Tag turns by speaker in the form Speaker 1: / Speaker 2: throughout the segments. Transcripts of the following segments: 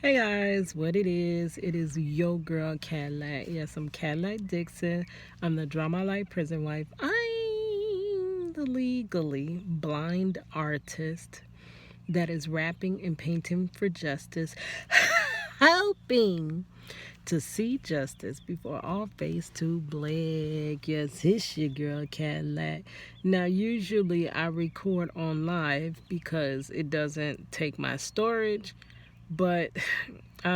Speaker 1: Hey guys, what it is yo girl Cadillac. Yes, I'm Cadillac Dixon. I'm the Drama Life Prison Wife. I'm the legally blind artist that is rapping and painting for justice, helping to see justice before all face to black. Yes, it's your girl Cadillac. Now, usually I record on live because it doesn't take my storage, but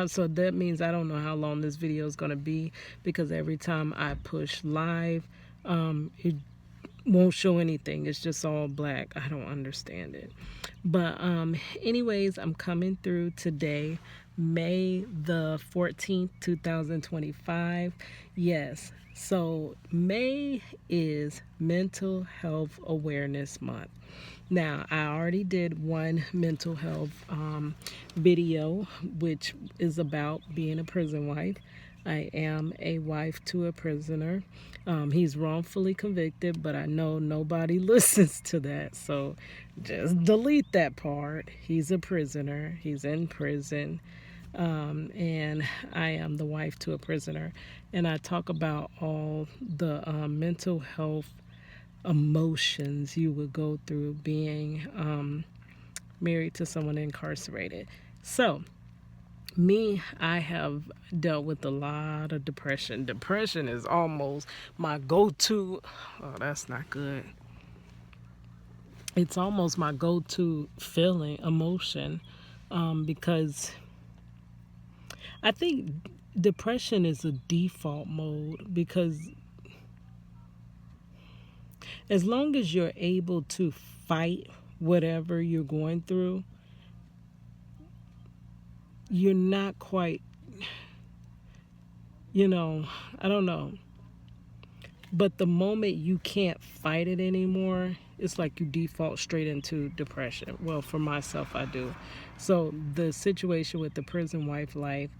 Speaker 1: so that means I don't know how long this video is going to be because every time I push live, it won't show anything. It's just all black. I don't understand it. But anyways, I'm coming through today, May the 14th, 2025. Yes. So May is Mental Health Awareness Month. Now, I already did one mental health video, which is about being a prison wife. I am a wife to a prisoner. He's wrongfully convicted, but I know nobody listens to that. So just delete that part. He's a prisoner, he's in prison. And I am the wife to a prisoner. And I talk about all the mental health emotions you would go through being married to someone incarcerated. So, I have dealt with a lot of depression. Depression is almost my go to. Oh, that's not good. It's almost my go to feeling, emotion, because I think depression is a default mode because as long as you're able to fight whatever you're going through, you're not quite, I don't know. But the moment you can't fight it anymore, it's like you default straight into depression. Well, for myself, I do. So the situation with the prison wife life,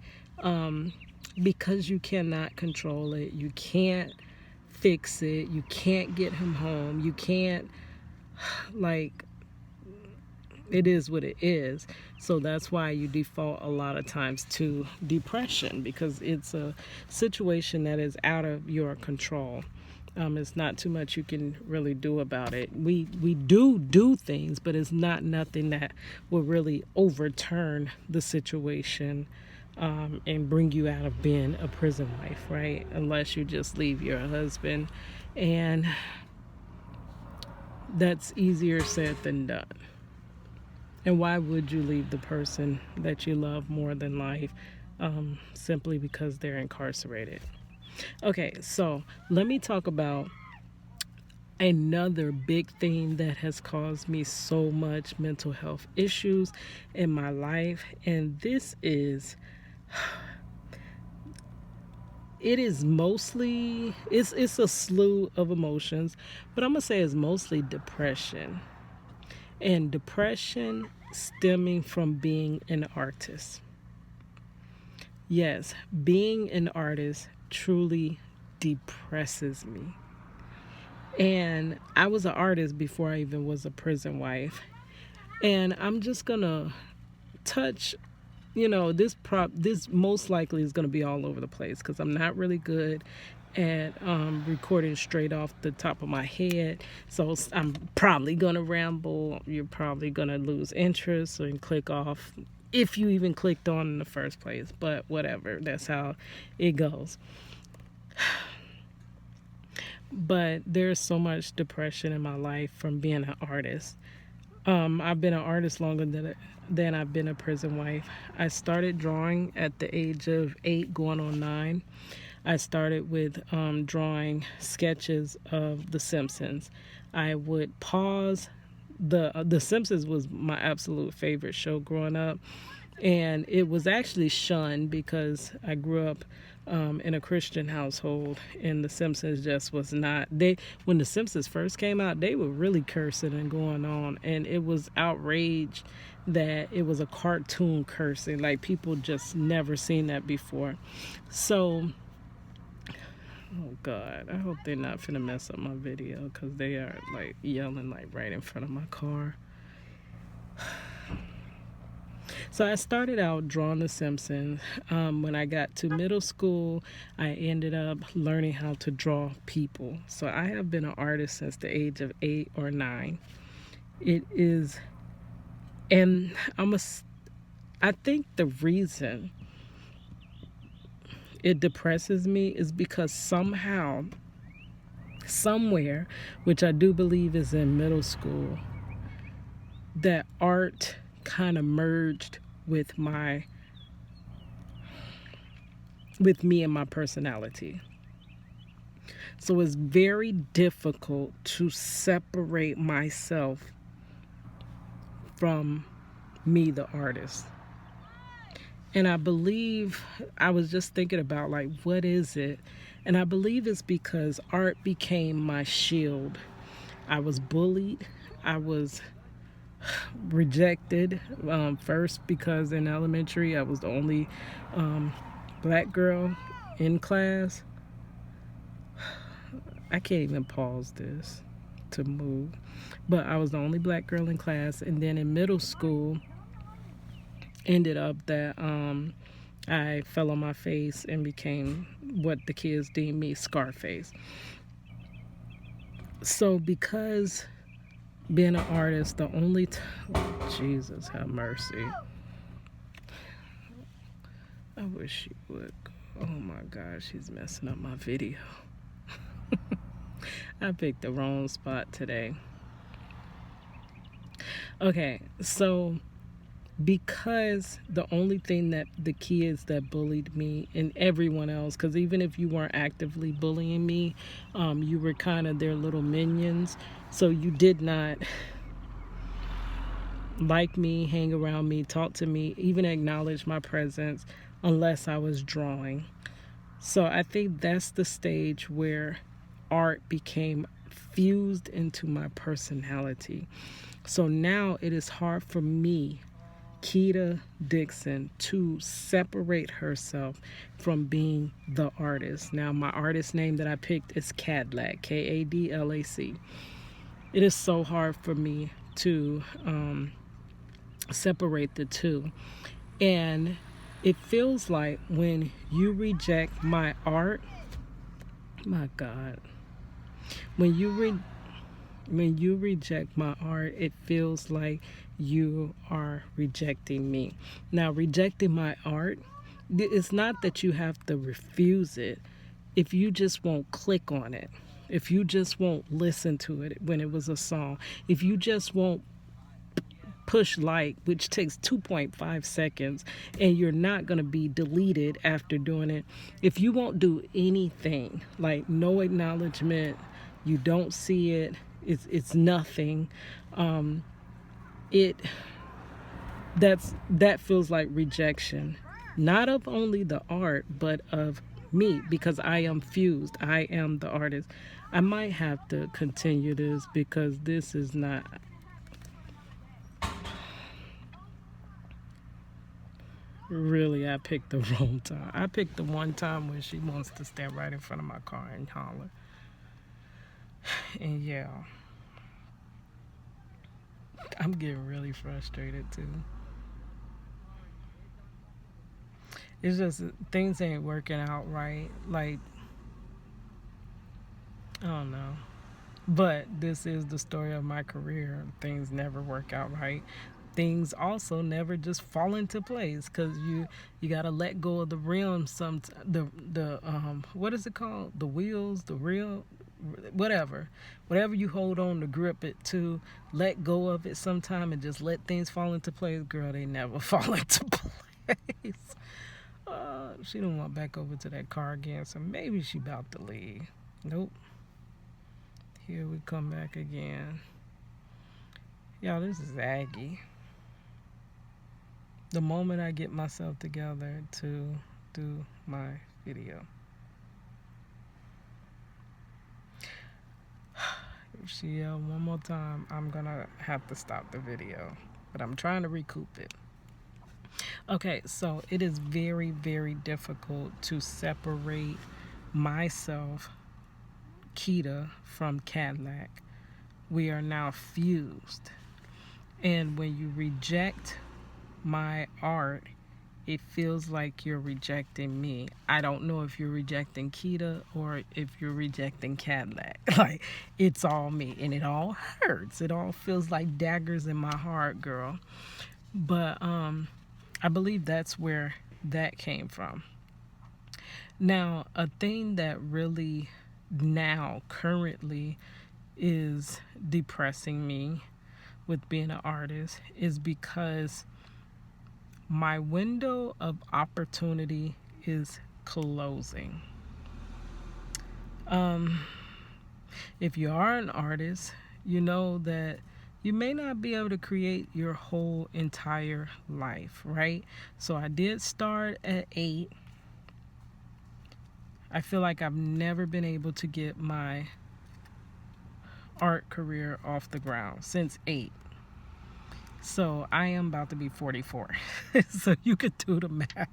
Speaker 1: because you cannot control it, you can't fix it, you can't get him home, you can't, like, it is what it is. So that's why you default a lot of times to depression, because it's a situation that is out of your control. It's not too much you can really do about it. We do things, but it's not nothing that will really overturn the situation, and bring you out of being a prison wife, right? Unless you just leave your husband, and that's easier said than done. And why would you leave the person that you love more than life, simply because they're incarcerated? Okay, so let me talk about another big thing that has caused me so much mental health issues in my life. And this is, it is mostly, it's a slew of emotions, but I'm going to say it's mostly depression. And depression stemming from being an artist. Yes, being an artist truly depresses me. And I was an artist before I even was a prison wife. And I'm just gonna touch, this most likely is gonna be all over the place because I'm not really good at recording straight off the top of my head. So I'm probably gonna ramble. You're probably gonna lose interest and click off if you even clicked on in the first place. But whatever, that's how it goes. But there's so much depression in my life from being an artist. I've been an artist longer than I've been a prison wife. I started drawing at the age of 8, going on 9. I started with drawing sketches of The Simpsons. I would pause. The Simpsons was my absolute favorite show growing up, and it was actually shunned because I grew up in a Christian household, and The Simpsons just was not. When The Simpsons first came out, they were really cursing and going on, and it was outrage that it was a cartoon cursing. Like, people just never seen that before. So, oh God, I hope they're not finna mess up my video because they are like yelling like right in front of my car. So I started out drawing The Simpsons. When I got to middle school, I ended up learning how to draw people. So I have been an artist since the age of 8 or 9. It is, and I think the reason it depresses me is because somehow, somewhere, which I do believe is in middle school, that art kind of merged with me and my personality. So it's very difficult to separate myself from me, the artist. And I believe, I was just thinking about, like, what is it? And I believe it's because art became my shield. I was bullied. I was rejected, first because in elementary I was the only black girl in class. I can't even pause this to move. But I was the only black girl in class. And then in middle school, ended up that I fell on my face and became what the kids deemed me, Scarface. So because being an artist, the only Jesus have mercy. I wish she would. Oh my gosh, she's messing up my video. I picked the wrong spot today. Okay, so because the only thing that the kids that bullied me and everyone else, because even if you weren't actively bullying me, you were kind of their little minions. So you did not like me, hang around me, talk to me, even acknowledge my presence unless I was drawing. So I think that's the stage where art became fused into my personality. So now it is hard for me, Keita Dixon, to separate herself from being the artist. Now, my artist name that I picked is Kadlac, Kadlac. It is so hard for me to separate the two. And it feels like when you reject my art, my God, when you reject my art, it feels like you are rejecting me. Now, rejecting my art, it's not that you have to refuse it. If you just won't click on it, if you just won't listen to it when it was a song, if you just won't push like, which takes 2.5 seconds, and you're not going to be deleted after doing it. If you won't do anything, like no acknowledgement, you don't see it, it's nothing, that feels like rejection, not of only the art but of me, because I am fused. I am the artist. I might have to continue this because this is not. Really, I picked the wrong time. I picked the one time when she wants to stand right in front of my car and holler. And yeah, I'm getting really frustrated too. It's just things ain't working out right. Like, I don't know. But this is the story of my career. Things never work out right. Things also never just fall into place because you gotta let go of the rim. The what is it called? The wheels, the reel, whatever you hold on to grip it to, let go of it sometime and just let things fall into place. Girl, they never fall into place. She don't want back over to that car again, so maybe she about to leave. Nope. Here we come back again. Y'all, this is Aggie. The moment I get myself together to do my video. If she yells one more time, I'm gonna have to stop the video. But I'm trying to recoup it. Okay, so it is very, very difficult to separate myself, Keita, from Kadlac. We are now fused. And when you reject my art, it feels like you're rejecting me. I don't know if you're rejecting Keita or if you're rejecting Cadillac. Like, it's all me, and it all hurts. It all feels like daggers in my heart, girl. But I believe that's where that came from. Now, a thing that really now currently is depressing me with being an artist is because my window of opportunity is closing. If you are an artist, you know that you may not be able to create your whole entire life, right? So I did start at 8. I feel like I've never been able to get my art career off the ground since 8. So I am about to be 44. So you could do the math.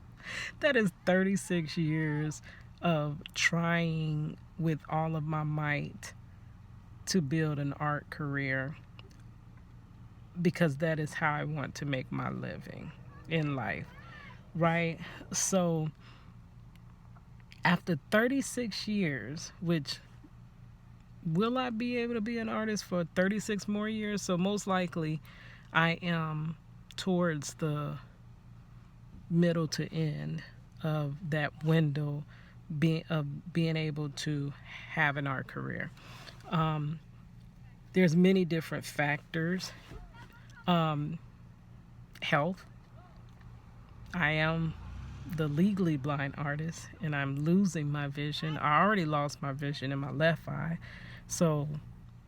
Speaker 1: That is 36 years of trying with all of my might to build an art career, because that is how I want to make my living in life, right? So after 36 years, which, will I be able to be an artist for 36 more years? So most likely I am towards the middle to end of that window being able to have an art career. There's many different factors. Health. I am the legally blind artist, and I'm losing my vision. I already lost my vision in my left eye. So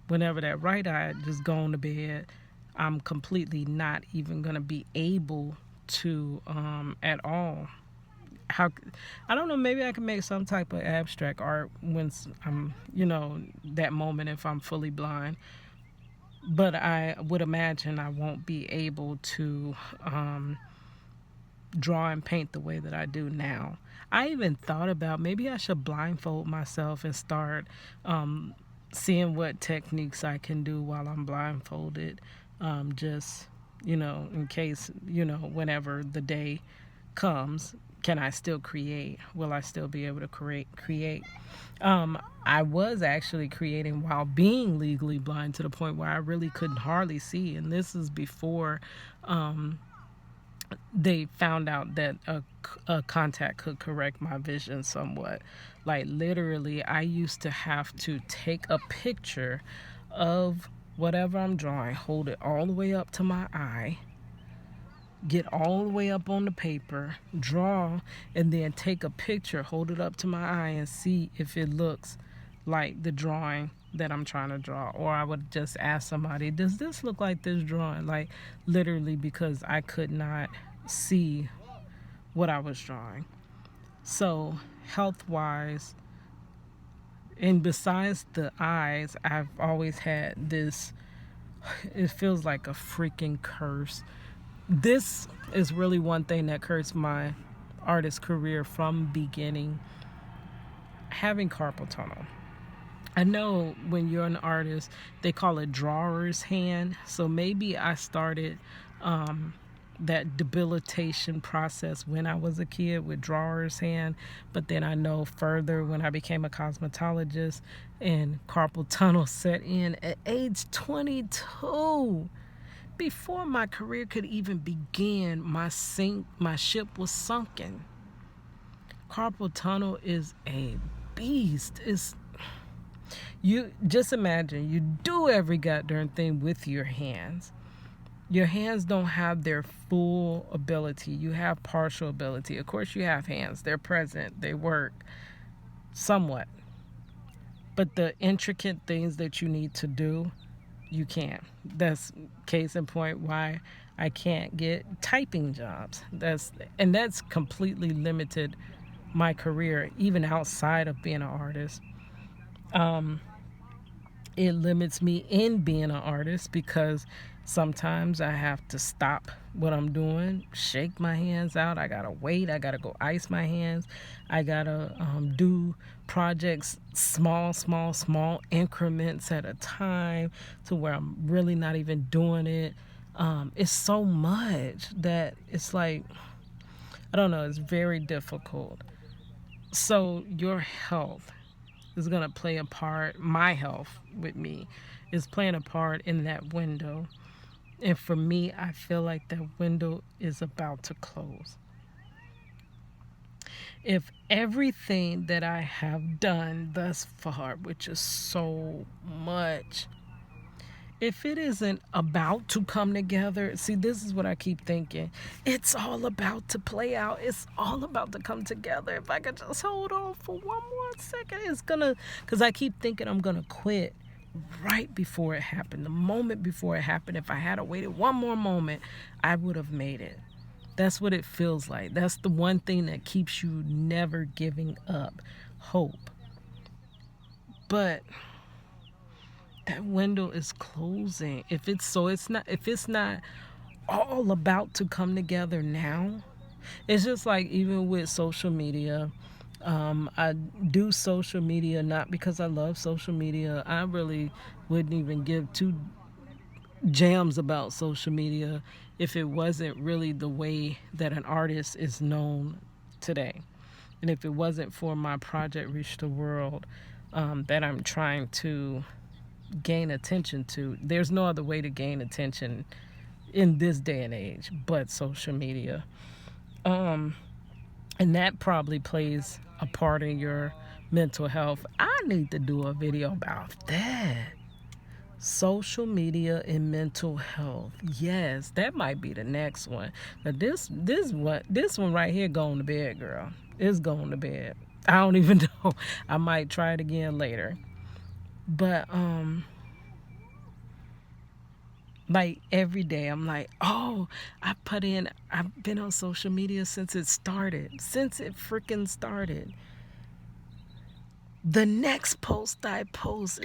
Speaker 1: whenever that right eye just gone to bed, I'm completely not even going to be able to at all. How, I don't know, maybe I can make some type of abstract art when I'm, that moment if I'm fully blind. But I would imagine I won't be able to draw and paint the way that I do now. I even thought about maybe I should blindfold myself and start seeing what techniques I can do while I'm blindfolded. Just, in case, whenever the day comes, can I still create? Will I still be able to create? I was actually creating while being legally blind to the point where I really couldn't hardly see. And this is before they found out that a contact could correct my vision somewhat. Like, literally, I used to have to take a picture of whatever I'm drawing, hold it all the way up to my eye, get all the way up on the paper, draw, and then take a picture, hold it up to my eye, and see if it looks like the drawing that I'm trying to draw. Or I would just ask somebody, does this look like this drawing? Like, literally, because I could not see what I was drawing. So health-wise, and besides the eyes, I've always had this, it feels like a freaking curse. This is really one thing that cursed my artist career from beginning: having carpal tunnel. I know when you're an artist, they call it drawer's hand. So maybe I started that debilitation process when I was a kid with drawer's hand. But then I know further when I became a cosmetologist and carpal tunnel set in at age 22. Before my career could even begin, my ship was sunken. Carpal tunnel is a beast. You just imagine, you do every goddamn thing with your hands. Your hands don't have their full ability. You have partial ability. Of course, you have hands. They're present. They work somewhat. But the intricate things that you need to do, you can't. That's case in point why I can't get typing jobs. That's completely limited my career, even outside of being an artist. It limits me in being an artist because sometimes I have to stop what I'm doing, shake my hands out. I gotta wait. I gotta go ice my hands. I gotta do projects small increments at a time to where I'm really not even doing it. It's so much that it's like, I don't know, it's very difficult. So your health is going to play a part, my health with me is playing a part in that window. And for me, I feel like that window is about to close. If everything that I have done thus far, which is so much, if it isn't about to come together, see, this is what I keep thinking. It's all about to play out. It's all about to come together. If I could just hold on for one more second, it's gonna, because I keep thinking I'm gonna quit right before it happened. The moment before it happened, if I had waited one more moment, I would have made it. That's what it feels like. That's the one thing that keeps you never giving up, hope. But that window is closing. If it's not all about to come together now, it's just like even with social media. I do social media not because I love social media. I really wouldn't even give two jams about social media if it wasn't really the way that an artist is known today. And if it wasn't for my project Reach the World, that I'm trying to gain attention to. There's no other way to gain attention in this day and age but social media. And that probably plays a part in your mental health. I need to do a video about that. Social media and mental health. Yes, that might be the next one. Now this one right here going to bed, girl. It's going to bed. I don't even know. I might try it again later. But like every day I'm like, oh, I've been on social media since it freaking started. The next post I post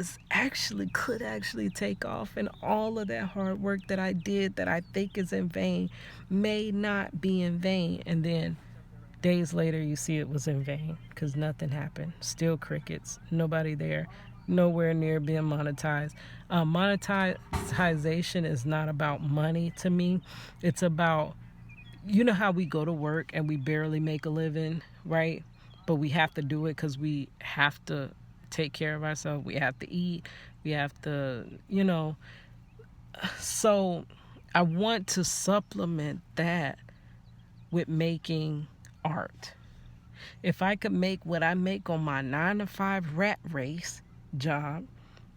Speaker 1: could actually take off, and all of that hard work that I did that I think is in vain may not be in vain. And then days later you see it was in vain because nothing happened. Still crickets, nobody there, nowhere near being monetized. Monetization is not about money to me. It's about, you know how we go to work and we barely make a living, right? But we have to do it because we have to take care of ourselves. We have to eat. We have to, So I want to supplement that with making art. If I could make what I make on my 9-to-5 rat race job,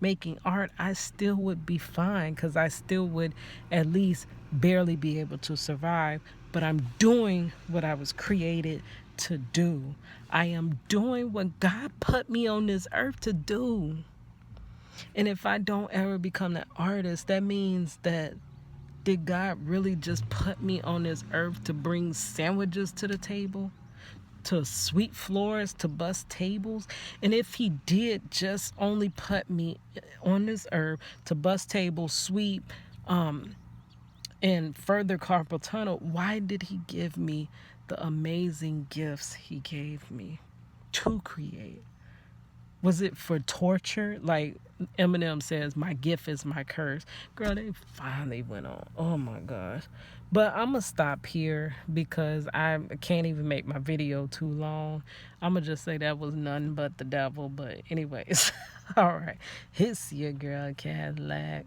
Speaker 1: making art, I still would be fine because I still would at least barely be able to survive. But I'm doing what I was created to do. I am doing what God put me on this earth to do. And if I don't ever become an artist, that means that did God really just put me on this earth to bring sandwiches to the table? To sweep floors, to bust tables? And if he did just only put me on this earth to bust tables, sweep, and further carpal tunnel, why did he give me the amazing gifts he gave me to create? Was it for torture? Like Eminem says, my gift is my curse. Girl, they finally went on. Oh my gosh. But I'm going to stop here because I can't even make my video too long. I'm going to just say that was none but the devil. But anyways, all right. It's your girl, Cadillac.